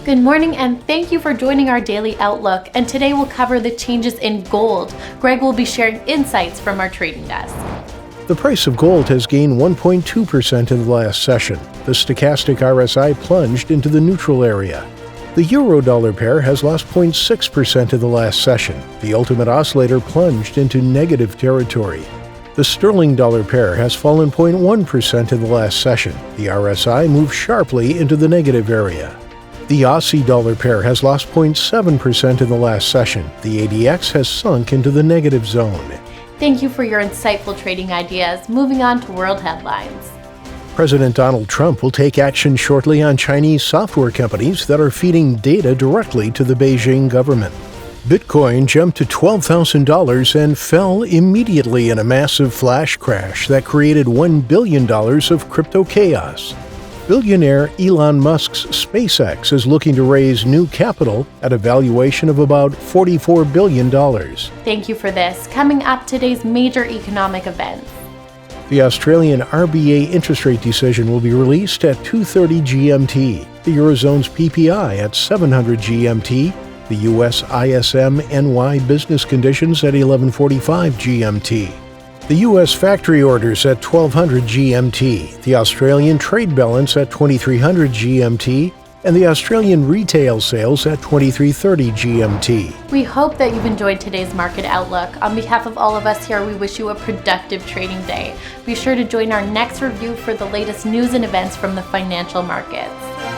Good morning and thank you for joining our daily outlook. And today we'll cover the changes in gold. Greg will be sharing insights from our trading desk. The price of gold has gained 1.2% in the last session. The stochastic RSI plunged into the neutral area. The euro-dollar pair has lost 0.6% in the last session. The ultimate oscillator plunged into negative territory. The sterling-dollar pair has fallen 0.1% in the last session. The RSI moved sharply into the negative area. The Aussie-dollar pair has lost 0.7% in the last session. The ADX has sunk into the negative zone. Thank you for your insightful trading ideas. Moving on to world headlines. President Donald Trump will take action shortly on Chinese software companies that are feeding data directly to the Beijing government. Bitcoin jumped to $12,000 and fell immediately in a massive flash crash that created $1 billion of crypto chaos. Billionaire Elon Musk's SpaceX is looking to raise new capital at a valuation of about $44 billion. Thank you for this. Coming up, today's major economic events. The Australian RBA interest rate decision will be released at 2:30 GMT, the Eurozone's PPI at 700 GMT, the US ISM NY business conditions at 11:45 GMT. The U.S. factory orders at 1200 GMT, the Australian trade balance at 2300 GMT, and the Australian retail sales at 2330 GMT. We hope that you've enjoyed today's market outlook. On behalf of all of us here, we wish you a productive trading day. Be sure to join our next review for the latest news and events from the financial markets.